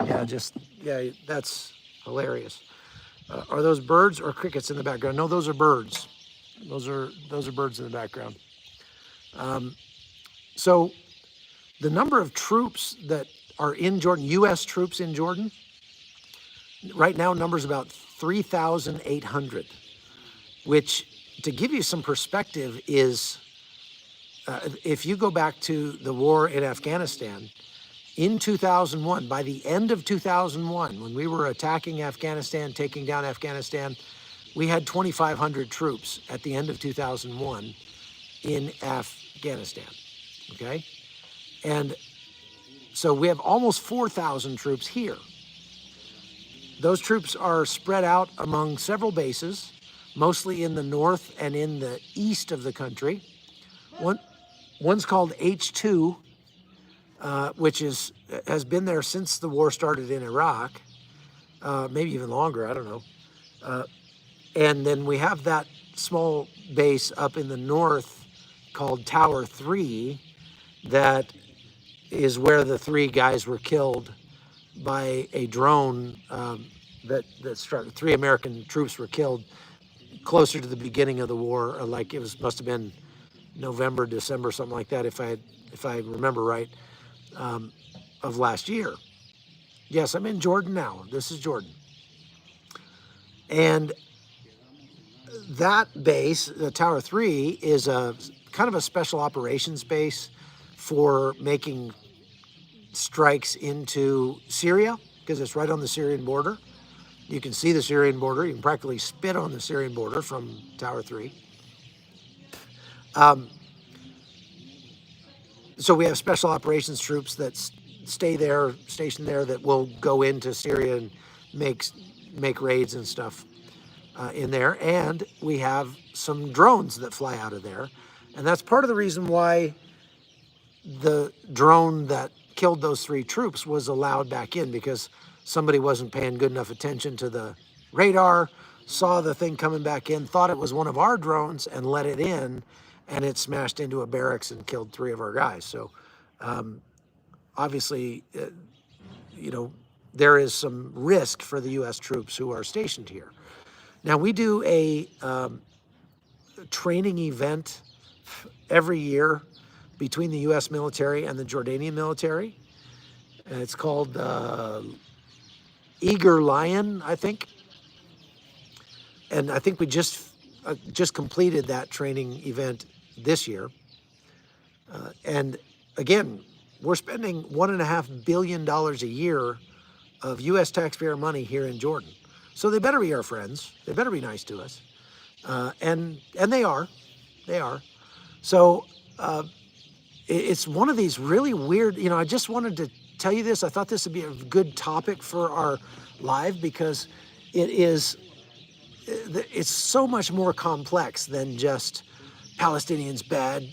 S1: Yeah, that's hilarious. Are those birds or crickets in the background? No, those are birds. Those are birds in the background. So the number of troops that are in Jordan, U.S. troops in Jordan, right now numbers about 3,800, which, to give you some perspective, is if you go back to the war in Afghanistan, in 2001, by the end of 2001, when we were attacking Afghanistan, taking down Afghanistan, we had 2,500 troops at the end of 2001 in Afghanistan, okay? And so we have almost 4,000 troops here. Those troops are spread out among several bases, mostly in the north and in the east of the country. One's called H2, which has been there since the war started in Iraq, maybe even longer, I don't know. And then we have that small base up in the north called Tower 3 that is where the 3 guys were killed by a drone that struck. 3 American troops were killed closer to the beginning of the war, like must have been November, December, something like that, if I remember right, of last year. Yes, I'm in Jordan now. This is Jordan. And that base, the Tower 3, is a kind of a special operations base for making strikes into Syria, because it's right on the Syrian border. You can see the Syrian border. You can practically spit on the Syrian border from Tower 3. So we have special operations troops that stay there, stationed there, that will go into Syria and make raids and stuff in there. And we have some drones that fly out of there. And that's part of the reason why the drone that killed those 3 troops was allowed back in, because somebody wasn't paying good enough attention to the radar, saw the thing coming back in, thought it was one of our drones and let it in, and it smashed into a barracks and killed 3 of our guys. So obviously, there is some risk for the U.S. troops who are stationed here. Now, we do a training event every year between the U.S. military and the Jordanian military. And it's called Eager Lion, I think. And I think we just completed that training event this year. And again, we're spending $1.5 billion a year of U.S. taxpayer money here in Jordan. So they better be our friends. They better be nice to us. And they are. They are. So it's one of these really weird, I just wanted to tell you this. I thought this would be a good topic for our live, because it's so much more complex than just Palestinians bad,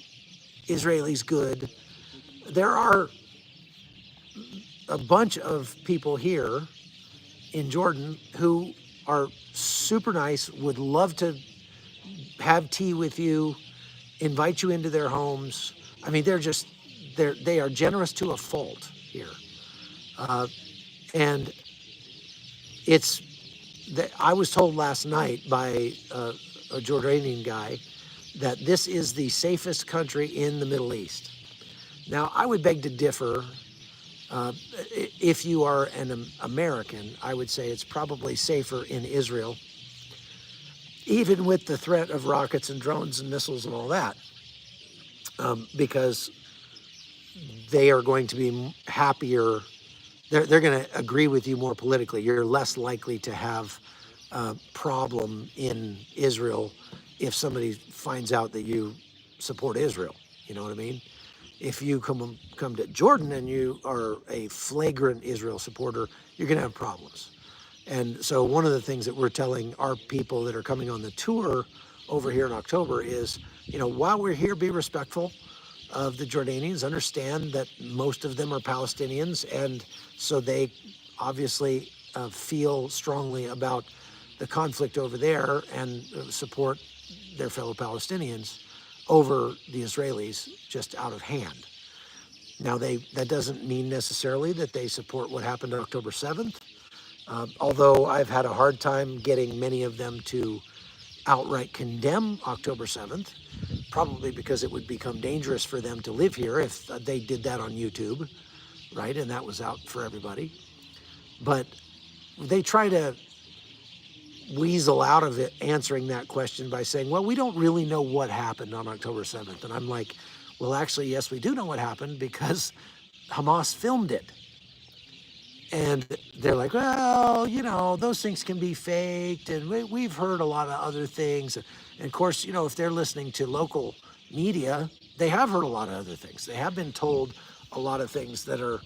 S1: Israelis good. There are a bunch of people here in Jordan who are super nice, would love to have tea with you, invite you into their homes. I mean, they are generous to a fault here. And I was told last night by a Jordanian guy that this is the safest country in the Middle East. Now, I would beg to differ. If you are an American, I would say it's probably safer in Israel, even with the threat of rockets and drones and missiles and all that, because they are going to be happier. They're going to agree with you more politically. You're less likely to have a problem in Israel if somebody finds out that you support Israel. You know what I mean? If you come to Jordan and you are a flagrant Israel supporter, you're going to have problems. And so one of the things that we're telling our people that are coming on the tour over here in October is, while we're here, be respectful of the Jordanians, understand that most of them are Palestinians, and so they obviously feel strongly about the conflict over there and support their fellow Palestinians over the Israelis just out of hand. Now, that doesn't mean necessarily that they support what happened on October 7th, although I've had a hard time getting many of them to outright condemn October 7th, probably because it would become dangerous for them to live here if they did that on YouTube, right? And that was out for everybody. But they try to weasel out of it answering that question by saying, well, we don't really know what happened on October 7th. And I'm like, well, actually, yes, we do know what happened because Hamas filmed it. And they're like, well, those things can be faked, and we've heard a lot of other things. And of course, if they're listening to local media, they have heard a lot of other things. They have been told a lot of things that are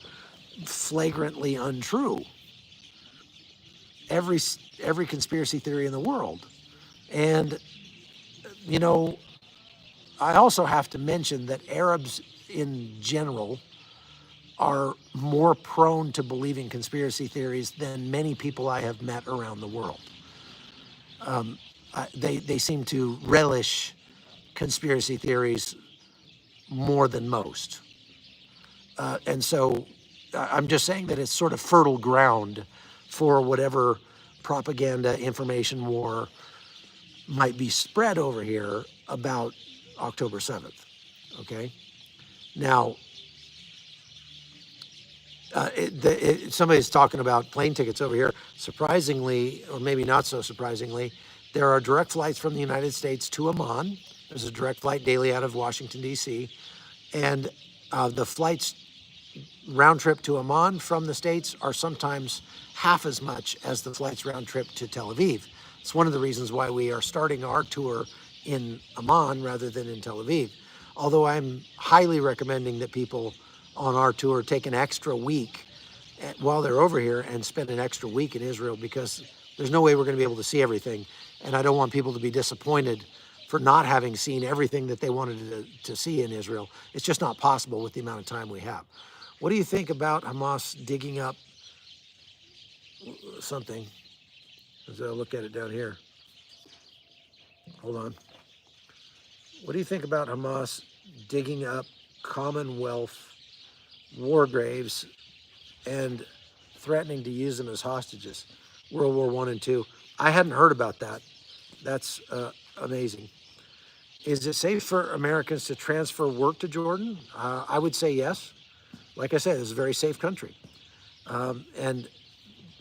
S1: flagrantly untrue. Every conspiracy theory in the world. And, I also have to mention that Arabs in general are more prone to believing conspiracy theories than many people I have met around the world. They seem to relish conspiracy theories more than most. And so I'm just saying that it's sort of fertile ground for whatever propaganda, information war might be spread over here about October 7th, okay? Now, somebody's talking about plane tickets over here. Surprisingly, or maybe not so surprisingly, there are direct flights from the United States to Amman. There's a direct flight daily out of Washington, D.C. And the flights round trip to Amman from the States are sometimes half as much as the flights round trip to Tel Aviv. It's one of the reasons why we are starting our tour in Amman rather than in Tel Aviv. Although I'm highly recommending that people on our tour take an extra week while they're over here and spend an extra week in Israel, because there's no way we're going to be able to see everything. And I don't want people to be disappointed for not having seen everything that they wanted to see in Israel. It's just not possible with the amount of time we have. What do you think about Hamas digging up something? As I look at it down here. Hold on. What do you think about Hamas digging up Commonwealth war graves and threatening to use them as hostages? World War I and II. I hadn't heard about that. That's amazing. Is it safe for Americans to transfer work to Jordan? I would say yes. Like I said, it's a very safe country. And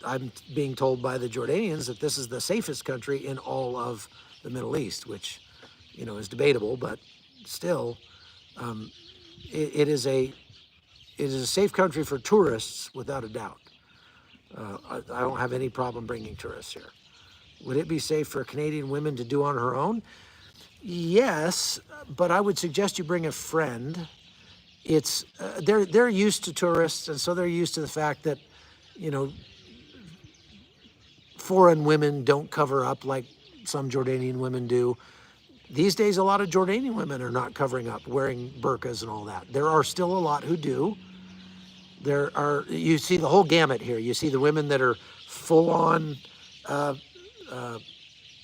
S1: I'm being told by the Jordanians that this is the safest country in all of the Middle East, which, is debatable, but still, it is a safe country for tourists without a doubt. I don't have any problem bringing tourists here. Would it be safe for Canadian women to do on her own? Yes, but I would suggest you bring a friend. It's they're used to tourists, and so they're used to the fact that, foreign women don't cover up like some Jordanian women do. These days, a lot of Jordanian women are not covering up, wearing burqas and all that. There are still a lot who do. You see the whole gamut here. You see the women that are full on,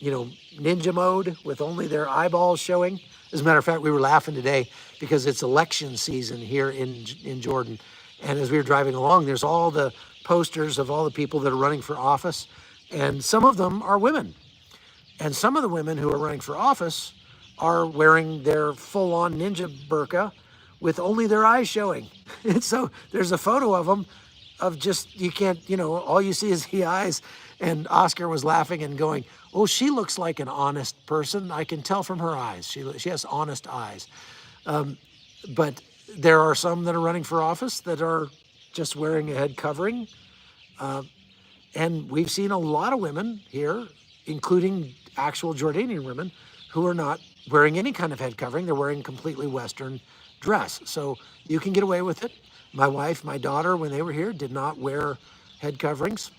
S1: ninja mode with only their eyeballs showing. As a matter of fact, we were laughing today because it's election season here in Jordan. And as we were driving along, there's all the posters of all the people that are running for office. And some of them are women. And some of the women who are running for office are wearing their full-on ninja burqa with only their eyes showing. And so there's a photo of them of just, you can't, all you see is the eyes. And Oscar was laughing and going, oh, she looks like an honest person. I can tell from her eyes. She has honest eyes. But there are some that are running for office that are just wearing a head covering. And we've seen a lot of women here, including actual Jordanian women, who are not wearing any kind of head covering. They're wearing completely Western dress. So you can get away with it. My wife, my daughter, when they were here, did not wear head coverings.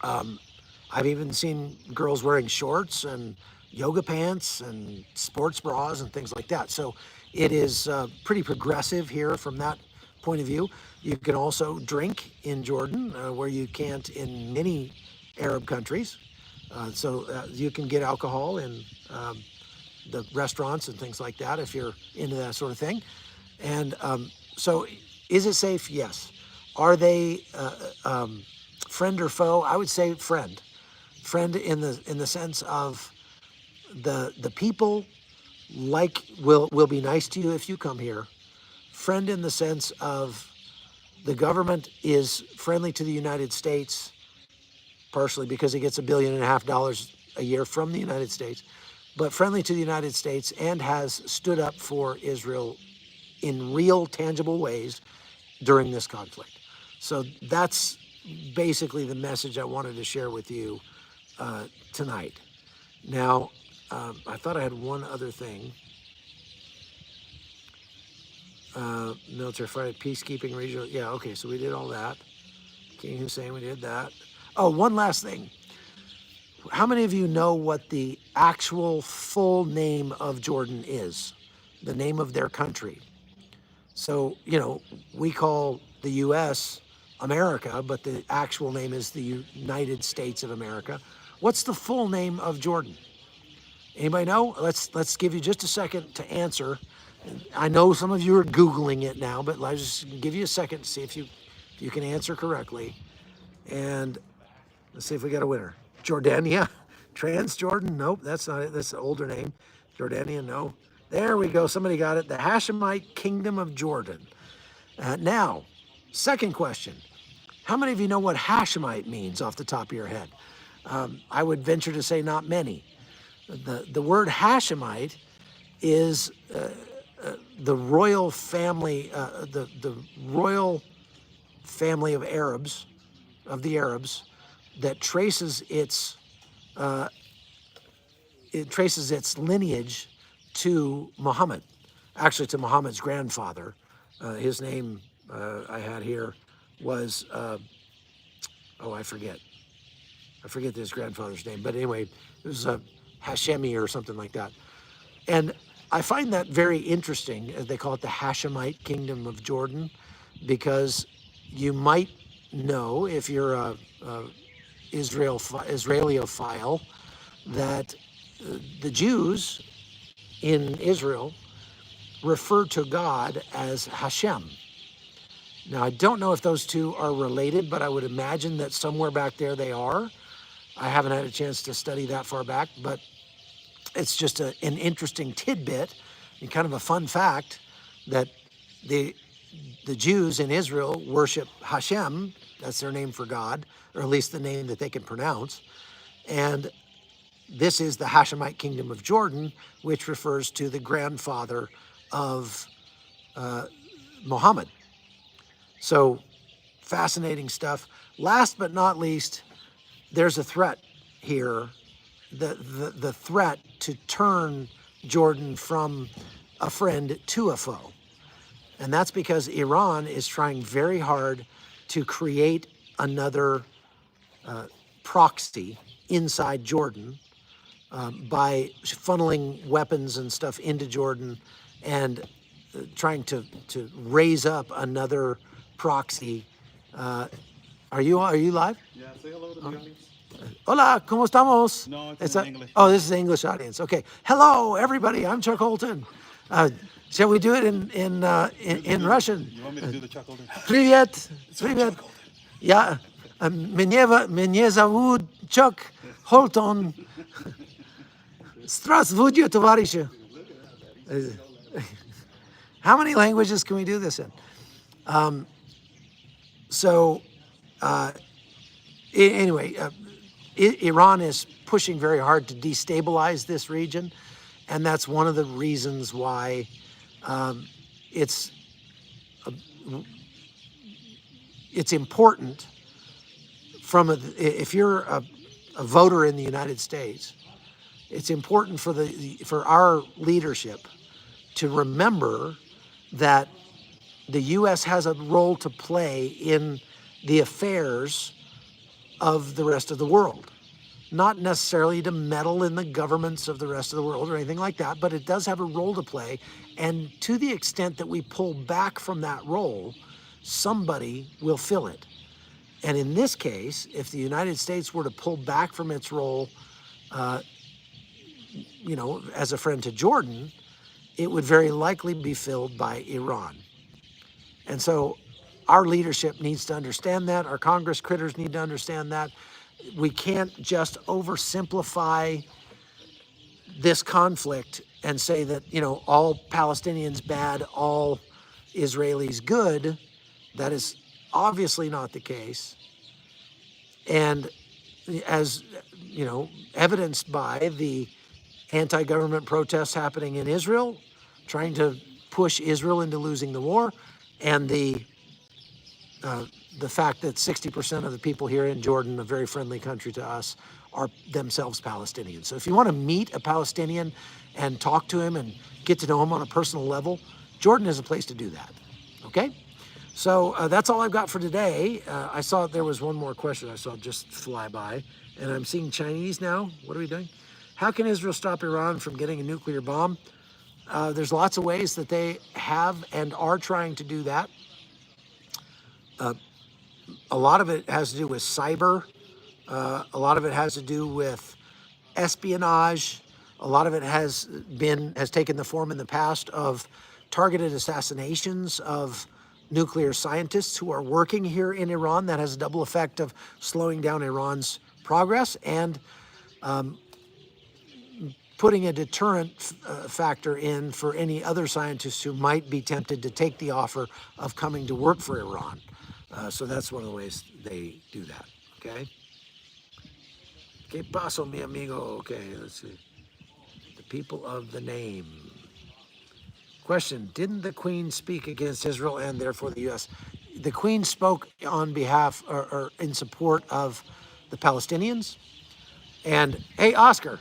S1: I've even seen girls wearing shorts and yoga pants and sports bras and things like that. So it is pretty progressive here from that point of view. You can also drink in Jordan where you can't in many Arab countries. So you can get alcohol in the restaurants and things like that if you're into that sort of thing. And so is it safe? Yes. Are they friend or foe? I would say friend. Friend in the sense of the people will be nice to you if you come here. Friend in the sense of the government is friendly to the United States, partially because it gets $1.5 billion a year from the United States, but friendly to the United States and has stood up for Israel in real, tangible ways during this conflict. So that's basically the message I wanted to share with you tonight. Now, I thought I had one other thing. Military fight, peacekeeping, regional. Yeah, okay, so we did all that. King Hussein, we did that. Oh, one last thing. How many of you know what the actual full name of Jordan is? The name of their country. So, we call the U.S. America, but the actual name is the United States of America. What's the full name of Jordan? Anybody know? Let's give you just a second to answer. I know some of you are Googling it now, but let's just give you a second to see if you can answer correctly. And let's see if we got a winner. Jordania, Transjordan, nope, that's not it. That's an older name. Jordanian, no. There we go, somebody got it. The Hashemite Kingdom of Jordan. Now, second question. How many of you know what Hashemite means off the top of your head? I would venture to say not many. The word Hashemite is the royal family, the royal family of Arabs, that traces its lineage to Muhammad, actually to Muhammad's grandfather. His name I had here was I forget his grandfather's name, but anyway, it was Hashemi or something like that. And I find that very interesting. They call it the Hashemite Kingdom of Jordan, because you might know, if you're a Israeliophile, that the Jews in Israel refer to God as Hashem. Now, I don't know if those two are related, but I would imagine that somewhere back there they are. I haven't had a chance to study that far back, but it's just an interesting tidbit and kind of a fun fact that the Jews in Israel worship Hashem. That's their name for God, or at least the name that they can pronounce. And this is the Hashemite Kingdom of Jordan, which refers to the grandfather of Muhammad. So fascinating stuff. Last but not least, there's a threat here. The threat to turn Jordan from a friend to a foe. And that's because Iran is trying very hard to create another proxy inside Jordan by funneling weapons and stuff into Jordan and trying to raise up another proxy. Are you live?
S2: Yeah, say hello to the audience.
S1: Hola, ¿cómo estamos?
S2: No, it's in English.
S1: Oh, this is the English audience. Okay. Hello, everybody. I'm Chuck Holton. Shall we do it in Russian?
S2: You want me to do the Chuck Holton?
S1: Привет. Привет. Я меня зовут Chuck Holton. Здравствуйте, товарищи. How many languages can we do this in? Anyway, Iran is pushing very hard to destabilize this region, and that's one of the reasons why it's it's important if you're a voter in the United States, it's important for our leadership to remember that the U.S. has a role to play in the affairs of the rest of the world. Not necessarily to meddle in the governments of the rest of the world or anything like that, but it does have a role to play. And to the extent that we pull back from that role, somebody will fill it. And in this case, if the United States were to pull back from its role, as a friend to Jordan, it would very likely be filled by Iran. And so our leadership needs to understand that. Our Congress critters need to understand that. We can't just oversimplify this conflict and say that, all Palestinians bad, all Israelis good. That is obviously not the case. And as, evidenced by the anti-government protests happening in Israel, trying to push Israel into losing the war, and the fact that 60% of the people here in Jordan, a very friendly country to us, are themselves Palestinians. So if you want to meet a Palestinian and talk to him and get to know him on a personal level, Jordan is a place to do that, okay? So that's all I've got for today. I saw there was one more question I saw just fly by, and I'm seeing Chinese now. What are we doing? How can Israel stop Iran from getting a nuclear bomb? There's lots of ways that they have and are trying to do that. A lot of it has to do with cyber. A lot of it has to do with espionage. A lot of it has taken the form in the past of targeted assassinations of nuclear scientists who are working here in Iran. That has a double effect of slowing down Iran's progress and putting a deterrent factor in for any other scientists who might be tempted to take the offer of coming to work for Iran. So that's one of the ways they do that, okay? ¿Qué pasó, mi amigo? Okay, let's see. The people of the name. Question, didn't the Queen speak against Israel and therefore the U.S.? The Queen spoke on behalf or in support of the Palestinians. And, hey, Oscar,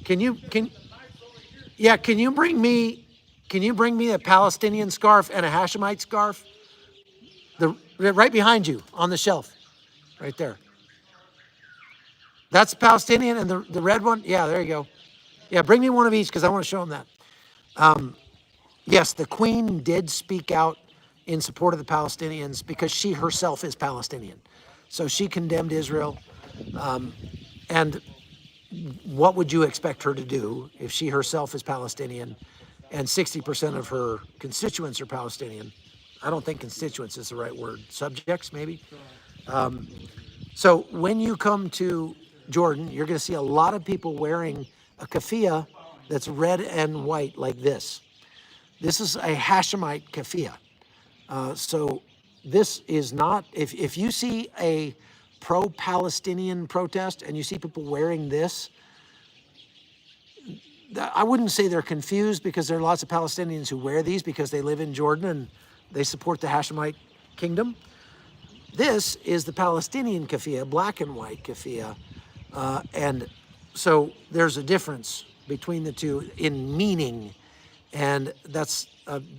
S1: can you bring me a Palestinian scarf and a Hashemite scarf? Right behind you on the shelf, right there. That's Palestinian, and the red one, yeah, there you go. Yeah, bring me one of each because I want to show them that. Yes, the Queen did speak out in support of the Palestinians because she herself is Palestinian. So she condemned Israel. And what would you expect her to do if she herself is Palestinian and 60% of her constituents are Palestinian? I don't think constituents is the right word. Subjects, maybe? So when you come to Jordan, you're going to see a lot of people wearing a keffiyeh that's red and white like this. This is a Hashemite keffiyeh. So this is not, if you see a pro-Palestinian protest and you see people wearing this, I wouldn't say they're confused because there are lots of Palestinians who wear these because they live in Jordan and they support the Hashemite kingdom. This is the Palestinian keffiyeh, black and white keffiyeh. And so there's a difference between the two in meaning. And that's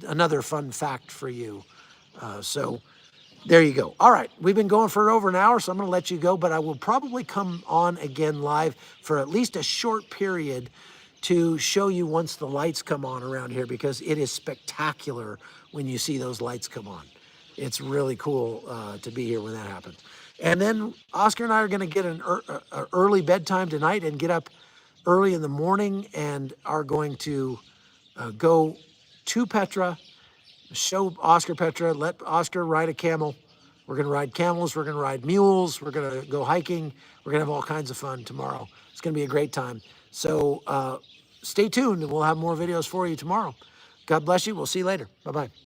S1: another fun fact for you. So there you go. All right, we've been going for over an hour, so I'm going to let you go, but I will probably come on again live for at least a short period to show you once the lights come on around here, because it is spectacular when you see those lights come on. It's really cool to be here when that happens. And then Oscar and I are going to get an early bedtime tonight and get up early in the morning and are going to go to Petra, show Oscar Petra, let Oscar ride a camel. We're going to ride camels. We're going to ride mules. We're going to go hiking. We're going to have all kinds of fun tomorrow. It's going to be a great time. So stay tuned and we'll have more videos for you tomorrow. God bless you. We'll see you later. Bye-bye.